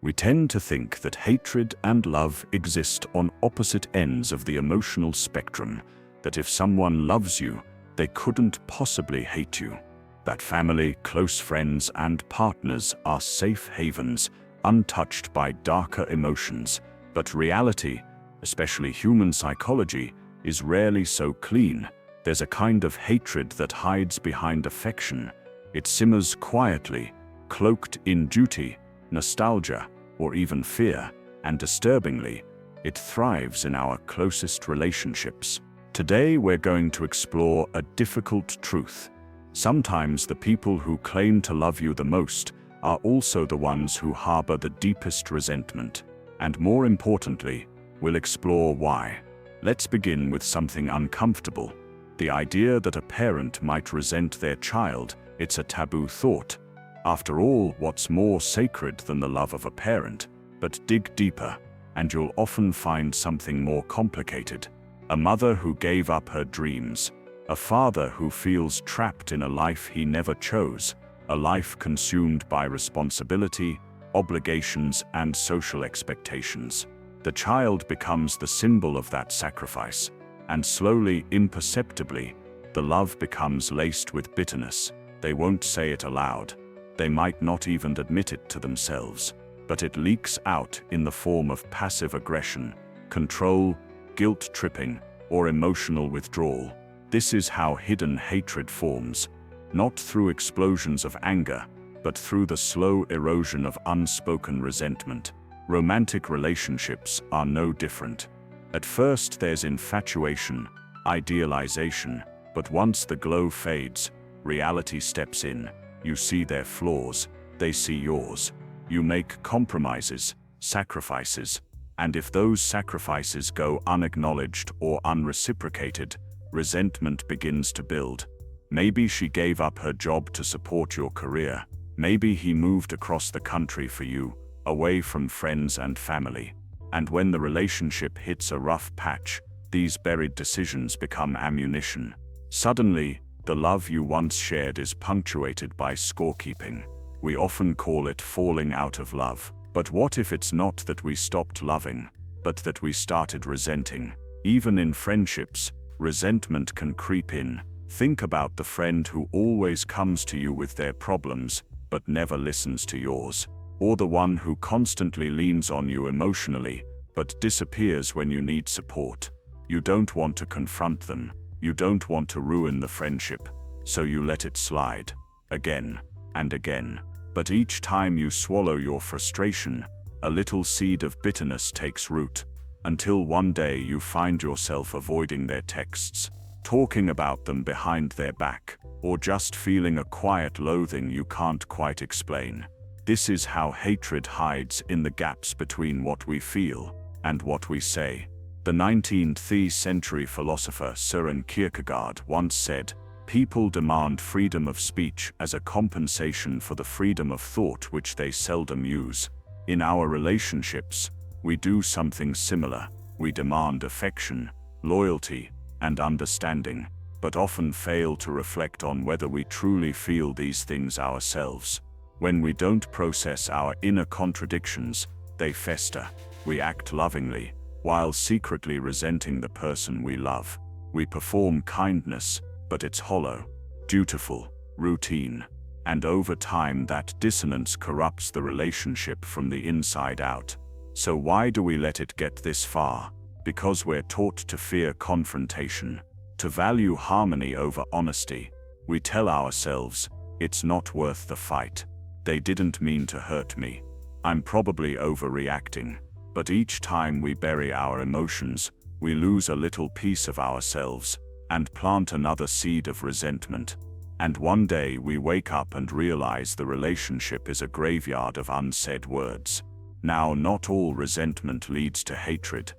We tend to think that hatred and love exist on opposite ends of the emotional spectrum, that if someone loves you, they couldn't possibly hate you. That family, close friends, and partners are safe havens, untouched by darker emotions. But reality, especially human psychology, is rarely so clean. There's a kind of hatred that hides behind affection. It simmers quietly, cloaked in duty, nostalgia, or even fear, and disturbingly, it thrives in our closest relationships. Today we're going to explore a difficult truth. Sometimes the people who claim to love you the most are also the ones who harbor the deepest resentment. And more importantly, we'll explore why. Let's begin with something uncomfortable. The idea that a parent might resent their child. It's a taboo thought. After all, what's more sacred than the love of a parent? But dig deeper, and you'll often find something more complicated. A mother who gave up her dreams. A father who feels trapped in a life he never chose. A life consumed by responsibility, obligations, and social expectations. The child becomes the symbol of that sacrifice, and slowly, imperceptibly, the love becomes laced with bitterness. They won't say it aloud. They might not even admit it to themselves. But it leaks out in the form of passive aggression, control, guilt-tripping, or emotional withdrawal. This is how hidden hatred forms, not through explosions of anger, but through the slow erosion of unspoken resentment. Romantic relationships are no different. At first there's infatuation, idealization, but once the glow fades, reality steps in. You see their flaws, they see yours. You make compromises, sacrifices, and if those sacrifices go unacknowledged or unreciprocated, resentment begins to build. Maybe she gave up her job to support your career. Maybe he moved across the country for you, away from friends and family. And when the relationship hits a rough patch, these buried decisions become ammunition. Suddenly, the love you once shared is punctuated by scorekeeping. We often call it falling out of love. But what if it's not that we stopped loving, but that we started resenting? Even in friendships, resentment can creep in. Think about the friend who always comes to you with their problems, but never listens to yours. Or the one who constantly leans on you emotionally, but disappears when you need support. You don't want to confront them. You don't want to ruin the friendship, so you let it slide, again and again. But each time you swallow your frustration, a little seed of bitterness takes root, until one day you find yourself avoiding their texts, talking about them behind their back, or just feeling a quiet loathing you can't quite explain. This is how hatred hides in the gaps between what we feel and what we say. The 19th century philosopher Søren Kierkegaard once said, "People demand freedom of speech as a compensation for the freedom of thought which they seldom use." In our relationships, we do something similar. We demand affection, loyalty, and understanding, but often fail to reflect on whether we truly feel these things ourselves. When we don't process our inner contradictions, they fester. We act lovingly, while secretly resenting the person we love. We perform kindness, but it's hollow, dutiful, routine. And over time that dissonance corrupts the relationship from the inside out. So why do we let it get this far? Because we're taught to fear confrontation, to value harmony over honesty. We tell ourselves, it's not worth the fight. They didn't mean to hurt me. I'm probably overreacting. But each time we bury our emotions, we lose a little piece of ourselves and plant another seed of resentment. And one day we wake up and realize the relationship is a graveyard of unsaid words. Now, not all resentment leads to hatred.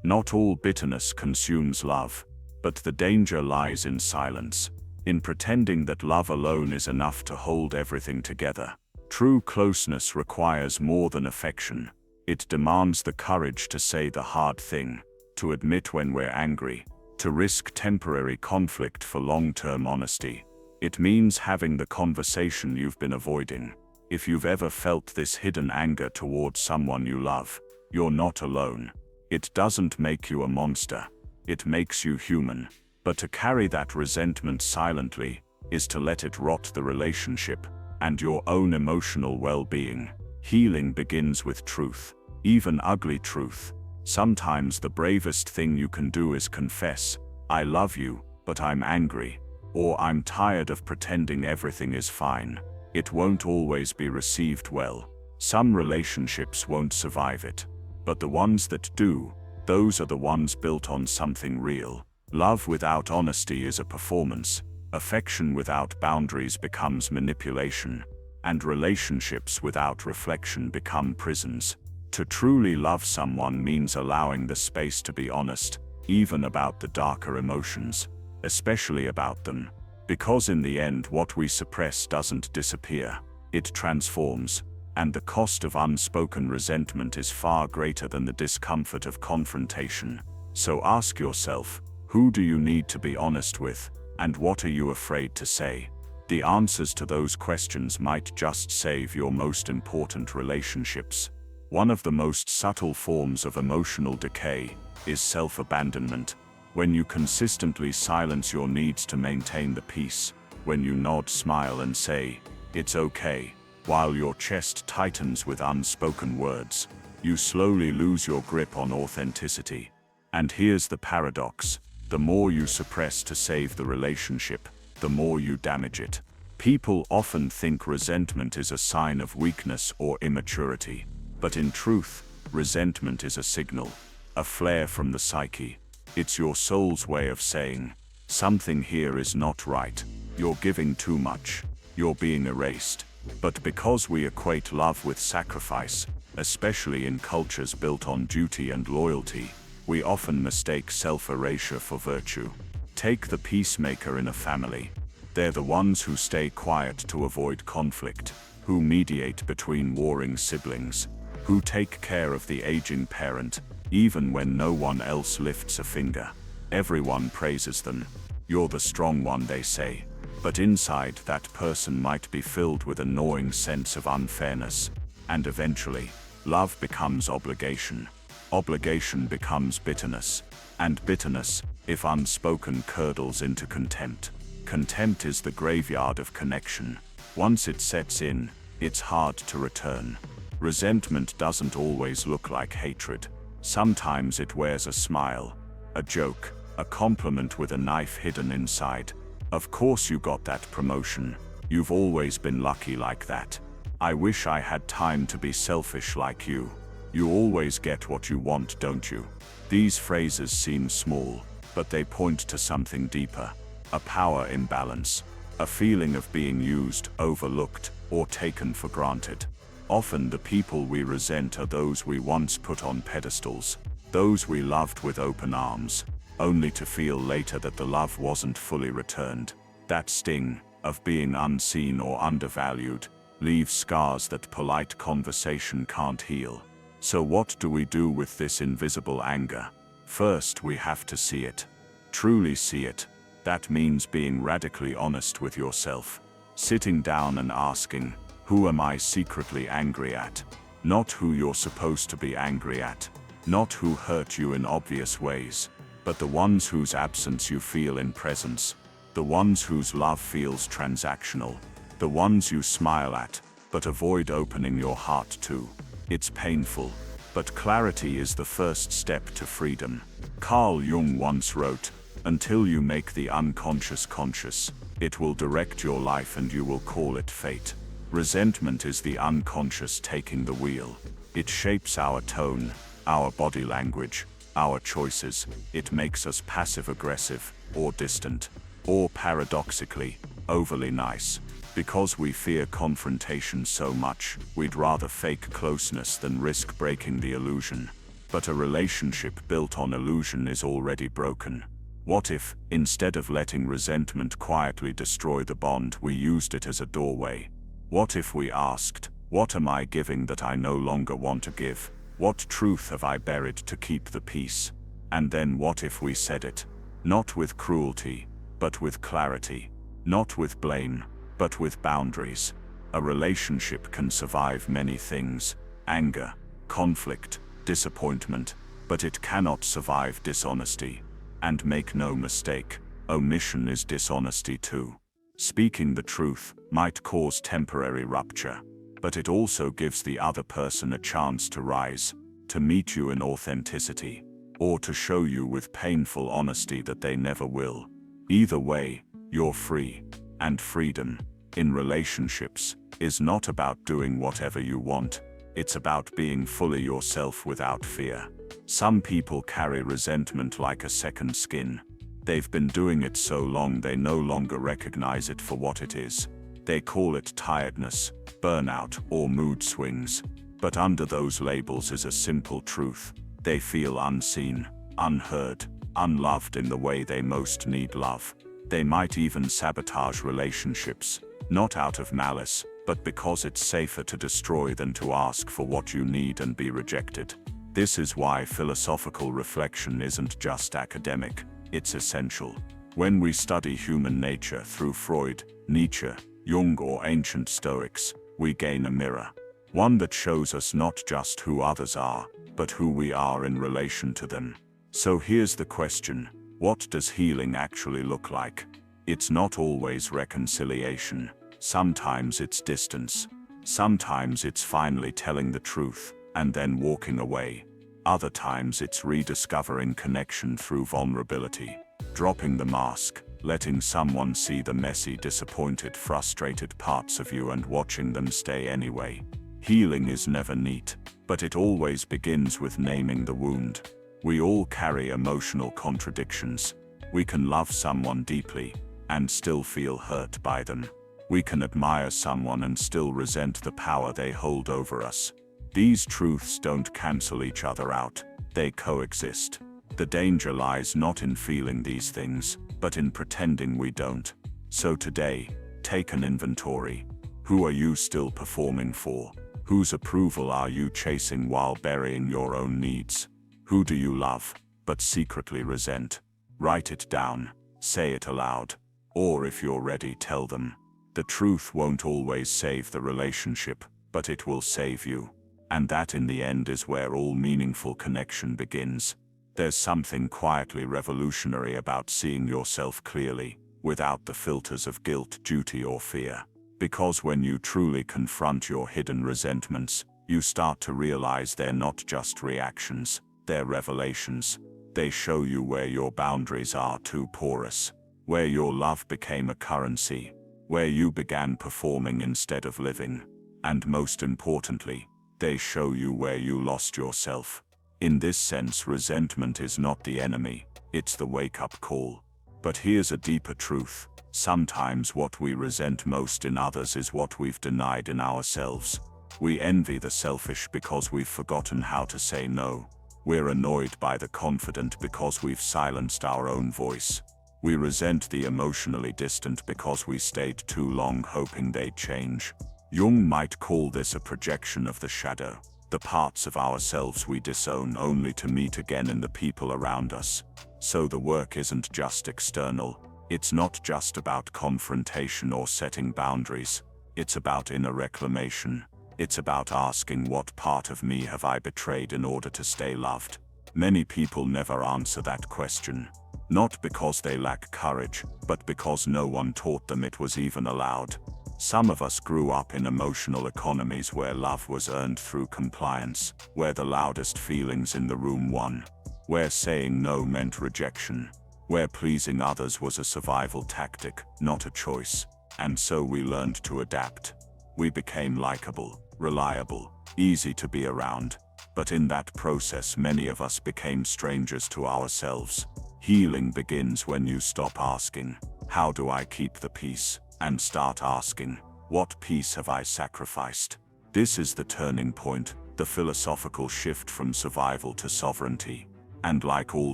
Not all bitterness consumes love. But the danger lies in silence, in pretending that love alone is enough to hold everything together. True closeness requires more than affection. It demands the courage to say the hard thing, to admit when we're angry, to risk temporary conflict for long-term honesty. It means having the conversation you've been avoiding. If you've ever felt this hidden anger towards someone you love, you're not alone. It doesn't make you a monster. It makes you human. But to carry that resentment silently is to let it rot the relationship and your own emotional well-being. Healing begins with truth, even ugly truth. Sometimes the bravest thing you can do is confess, "I love you, but I'm angry," or "I'm tired of pretending everything is fine." It won't always be received well. Some relationships won't survive it. But the ones that do, those are the ones built on something real. Love without honesty is a performance. Affection without boundaries becomes manipulation. And relationships without reflection become prisons. To truly love someone means allowing the space to be honest, even about the darker emotions, especially about them. Because in the end, what we suppress doesn't disappear, it transforms. And the cost of unspoken resentment is far greater than the discomfort of confrontation. So ask yourself, who do you need to be honest with, and what are you afraid to say? The answers to those questions might just save your most important relationships. One of the most subtle forms of emotional decay is self-abandonment. When you consistently silence your needs to maintain the peace, when you nod, smile, and say, "It's okay," while your chest tightens with unspoken words, you slowly lose your grip on authenticity. And here's the paradox: the more you suppress to save the relationship, the more you damage it. People often think resentment is a sign of weakness or immaturity. But in truth, resentment is a signal, a flare from the psyche. It's your soul's way of saying, something here is not right, you're giving too much, you're being erased. But because we equate love with sacrifice, especially in cultures built on duty and loyalty, we often mistake self-erasure for virtue. Take the peacemaker in a family. They're the ones who stay quiet to avoid conflict, who mediate between warring siblings, who take care of the aging parent, even when no one else lifts a finger. Everyone praises them. "You're the strong one," they say. But inside, that person might be filled with a gnawing sense of unfairness. And eventually, love becomes obligation. Obligation becomes bitterness. And bitterness, if unspoken, curdles into contempt. Contempt is the graveyard of connection. Once it sets in, it's hard to return. Resentment doesn't always look like hatred. Sometimes it wears a smile, a joke, a compliment with a knife hidden inside. "Of course you got that promotion. You've always been lucky like that. I wish I had time to be selfish like you. You always get what you want, don't you?" These phrases seem small, but they point to something deeper. A power imbalance. A feeling of being used, overlooked, or taken for granted. Often the people we resent are those we once put on pedestals, those we loved with open arms, only to feel later that the love wasn't fully returned. That sting of being unseen or undervalued leaves scars that polite conversation can't heal. So what do we do with this invisible anger? First, we have to see it. Truly see it. That means being radically honest with yourself. Sitting down and asking, who am I secretly angry at? Not who you're supposed to be angry at. Not who hurt you in obvious ways, but the ones whose absence you feel in presence. The ones whose love feels transactional. The ones you smile at, but avoid opening your heart to. It's painful, but clarity is the first step to freedom. Carl Jung once wrote, "Until you make the unconscious conscious, it will direct your life and you will call it fate." Resentment is the unconscious taking the wheel. It shapes our tone, our body language, our choices. It makes us passive-aggressive, or distant, or paradoxically, overly nice. Because we fear confrontation so much, we'd rather fake closeness than risk breaking the illusion. But a relationship built on illusion is already broken. What if, instead of letting resentment quietly destroy the bond, we used it as a doorway? What if we asked, what am I giving that I no longer want to give? What truth have I buried to keep the peace? And then what if we said it? Not with cruelty, but with clarity. Not with blame, but with boundaries. A relationship can survive many things: anger, conflict, disappointment, but it cannot survive dishonesty. And make no mistake, omission is dishonesty too. Speaking the truth might cause temporary rupture, but it also gives the other person a chance to rise, to meet you in authenticity, or to show you with painful honesty that they never will. Either way, you're free. And freedom, in relationships, is not about doing whatever you want. It's about being fully yourself without fear. Some people carry resentment like a second skin. They've been doing it so long they no longer recognize it for what it is. They call it tiredness, burnout, or mood swings. But under those labels is a simple truth. They feel unseen, unheard, unloved in the way they most need love. They might even sabotage relationships, not out of malice, but because it's safer to destroy than to ask for what you need and be rejected. This is why philosophical reflection isn't just academic, it's essential. When we study human nature through Freud, Nietzsche, Jung, or ancient Stoics, we gain a mirror. One that shows us not just who others are, but who we are in relation to them. So here's the question: what does healing actually look like? It's not always reconciliation. Sometimes it's distance. Sometimes it's finally telling the truth, and then walking away. Other times it's rediscovering connection through vulnerability. Dropping the mask, letting someone see the messy, disappointed, frustrated parts of you and watching them stay anyway. Healing is never neat, but it always begins with naming the wound. We all carry emotional contradictions. We can love someone deeply and still feel hurt by them. We can admire someone and still resent the power they hold over us. These truths don't cancel each other out, they coexist. The danger lies not in feeling these things, but in pretending we don't. So today, take an inventory. Who are you still performing for? Whose approval are you chasing while burying your own needs? Who do you love, but secretly resent? Write it down, say it aloud, or if you're ready, tell them. The truth won't always save the relationship, but it will save you. And that in the end is where all meaningful connection begins. There's something quietly revolutionary about seeing yourself clearly, without the filters of guilt, duty, or fear. Because when you truly confront your hidden resentments, you start to realize they're not just reactions. They're revelations. They show you where your boundaries are too porous, where your love became a currency, where you began performing instead of living. And most importantly, they show you where you lost yourself. In this sense, resentment is not the enemy, it's the wake-up call. But here's a deeper truth. Sometimes what we resent most in others is what we've denied in ourselves. We envy the selfish because we've forgotten how to say no. We're annoyed by the confident because we've silenced our own voice. We resent the emotionally distant because we stayed too long hoping they'd change. Jung might call this a projection of the shadow, the parts of ourselves we disown only to meet again in the people around us. So the work isn't just external. It's not just about confrontation or setting boundaries. It's about inner reclamation. It's about asking, what part of me have I betrayed in order to stay loved? Many people never answer that question. Not because they lack courage, but because no one taught them it was even allowed. Some of us grew up in emotional economies where love was earned through compliance, where the loudest feelings in the room won, where saying no meant rejection, where pleasing others was a survival tactic, not a choice. And so we learned to adapt. We became likable, reliable, easy to be around. But in that process, many of us became strangers to ourselves. Healing begins when you stop asking, "How do I keep the peace?" and start asking, "What peace have I sacrificed?" This is the turning point, the philosophical shift from survival to sovereignty. And like all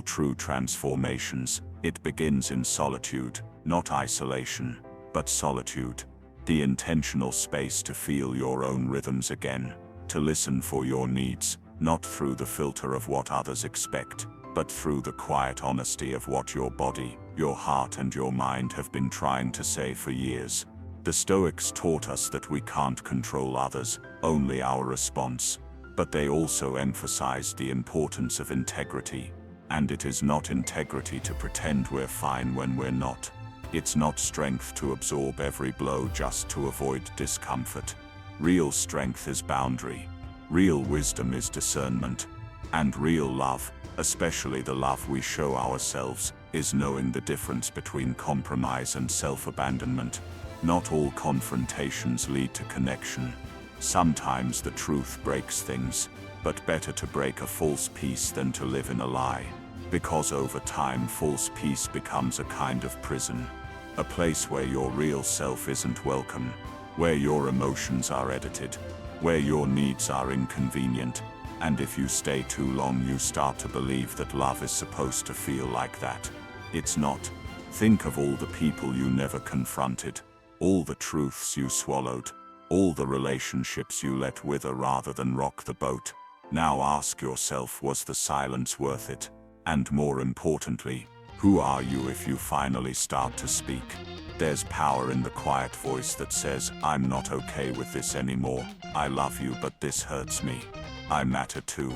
true transformations, it begins in solitude, not isolation, but solitude. The intentional space to feel your own rhythms again, to listen for your needs, not through the filter of what others expect, but through the quiet honesty of what your body, your heart, and your mind have been trying to say for years. The Stoics taught us that we can't control others, only our response. But they also emphasized the importance of integrity. And it is not integrity to pretend we're fine when we're not. It's not strength to absorb every blow just to avoid discomfort. Real strength is boundary. Real wisdom is discernment. And real love, especially the love we show ourselves, is knowing the difference between compromise and self-abandonment. Not all confrontations lead to connection. Sometimes the truth breaks things, but better to break a false peace than to live in a lie. Because over time, false peace becomes a kind of prison. A place where your real self isn't welcome, where your emotions are edited, where your needs are inconvenient. And if you stay too long, you start to believe that love is supposed to feel like that. It's not. Think of all the people you never confronted, all the truths you swallowed, all the relationships you let wither rather than rock the boat. Now ask yourself, was the silence worth it? And more importantly, who are you if you finally start to speak? There's power in the quiet voice that says, I'm not okay with this anymore. I love you, but this hurts me. I matter too.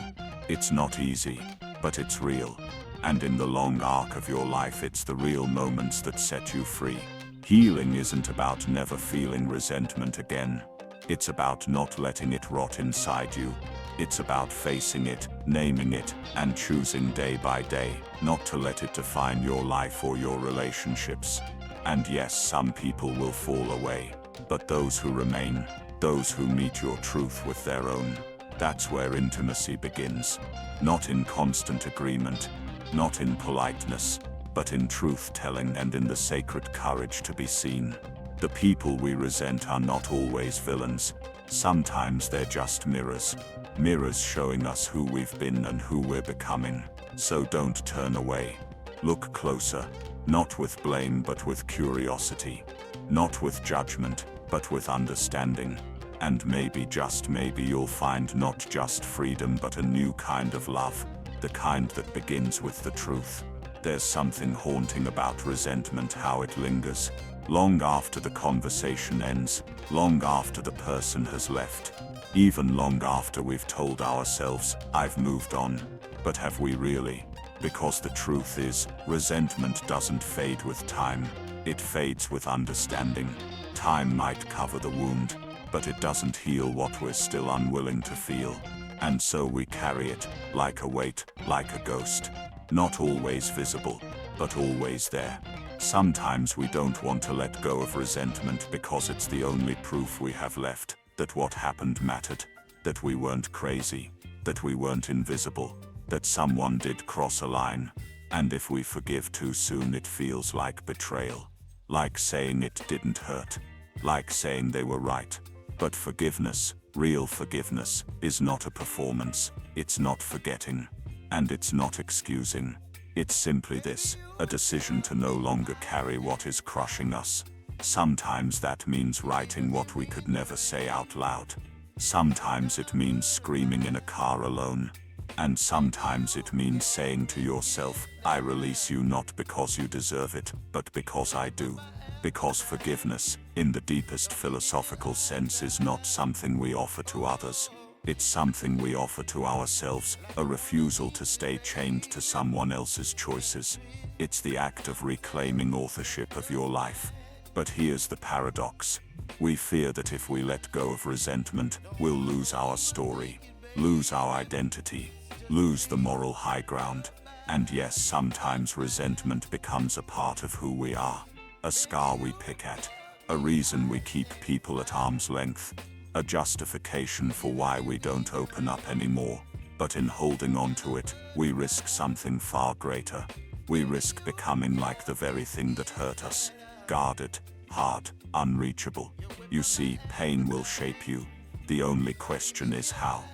It's not easy, but it's real. And in the long arc of your life, it's the real moments that set you free. Healing isn't about never feeling resentment again. It's about not letting it rot inside you. It's about facing it, naming it, and choosing day by day not to let it define your life or your relationships. And yes, some people will fall away, but those who remain, those who meet your truth with their own, that's where intimacy begins. Not in constant agreement, not in politeness, but in truth-telling and in the sacred courage to be seen. The people we resent are not always villains. Sometimes they're just mirrors. Mirrors showing us who we've been and who we're becoming. So don't turn away. Look closer, not with blame but with curiosity. Not with judgment, but with understanding. And maybe, just maybe, you'll find not just freedom but a new kind of love. The kind that begins with the truth. There's something haunting about resentment, how it lingers. Long after the conversation ends, long after the person has left, even long after we've told ourselves, I've moved on. But have we really? Because the truth is, resentment doesn't fade with time. It fades with understanding. Time might cover the wound, but it doesn't heal what we're still unwilling to feel. And so we carry it, like a weight, like a ghost. Not always visible, but always there. Sometimes we don't want to let go of resentment because it's the only proof we have left that what happened mattered, that we weren't crazy, that we weren't invisible, that someone did cross a line. And if we forgive too soon, it feels like betrayal, like saying it didn't hurt, like saying they were right. But forgiveness, real forgiveness, is not a performance. It's not forgetting, and it's not excusing. It's simply this, a decision to no longer carry what is crushing us. Sometimes that means writing what we could never say out loud. Sometimes it means screaming in a car alone. And sometimes it means saying to yourself, I release you not because you deserve it, but because I do. Because forgiveness, in the deepest philosophical sense, is not something we offer to others. It's something we offer to ourselves, a refusal to stay chained to someone else's choices. It's the act of reclaiming authorship of your life. But here's the paradox. We fear that if we let go of resentment, we'll lose our story, lose our identity, lose the moral high ground. And yes, sometimes resentment becomes a part of who we are, a scar we pick at, a reason we keep people at arm's length, a justification for why we don't open up anymore. But in holding on to it, we risk something far greater. We risk becoming like the very thing that hurt us, guarded, hard, unreachable. You see, pain will shape you. The only question is how.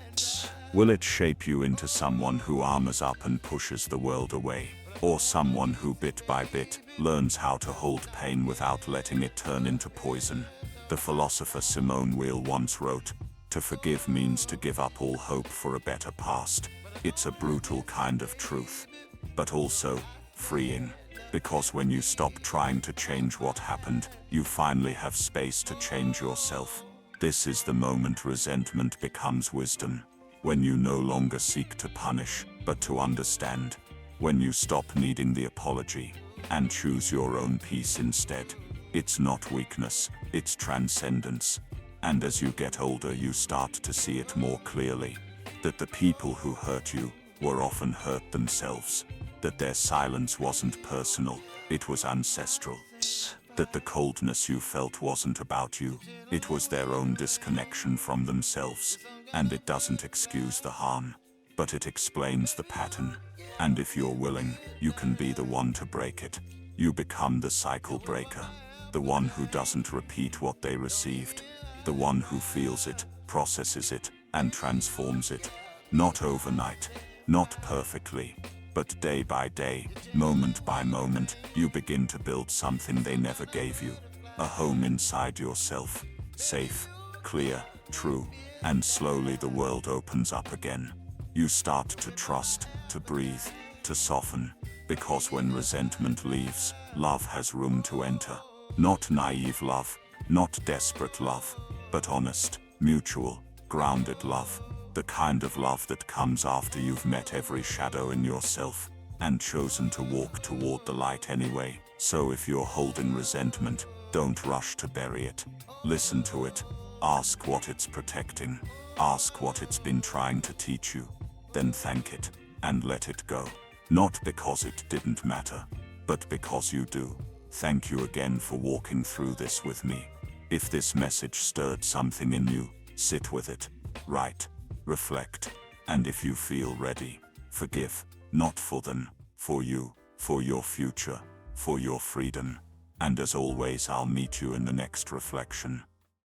Will it shape you into someone who armors up and pushes the world away? Or someone who bit by bit learns how to hold pain without letting it turn into poison? The philosopher Simone Weil once wrote, "To forgive means to give up all hope for a better past." It's a brutal kind of truth, but also freeing. Because when you stop trying to change what happened, you finally have space to change yourself. This is the moment resentment becomes wisdom. When you no longer seek to punish, but to understand. When you stop needing the apology, and choose your own peace instead. It's not weakness, it's transcendence. And as you get older, you start to see it more clearly. That the people who hurt you were often hurt themselves. That their silence wasn't personal, it was ancestral. That the coldness you felt wasn't about you, it was their own disconnection from themselves. And it doesn't excuse the harm, but it explains the pattern. And if you're willing, you can be the one to break it. You become the cycle breaker. The one who doesn't repeat what they received. The one who feels it, processes it, and transforms it. Not overnight, not perfectly, but day by day, moment by moment, you begin to build something they never gave you. A home inside yourself, safe, clear, true, and slowly the world opens up again. You start to trust, to breathe, to soften, because when resentment leaves, love has room to enter. Not naive love, not desperate love, but honest, mutual, grounded love. The kind of love that comes after you've met every shadow in yourself, and chosen to walk toward the light anyway. So if you're holding resentment, don't rush to bury it. Listen to it. Ask what it's protecting. Ask what it's been trying to teach you. Then thank it, and let it go. Not because it didn't matter, but because you do. Thank you again for walking through this with me. If this message stirred something in you, sit with it. Write. Reflect. And if you feel ready, forgive. Not for them, for you, for your future, for your freedom. And as always, I'll meet you in the next reflection.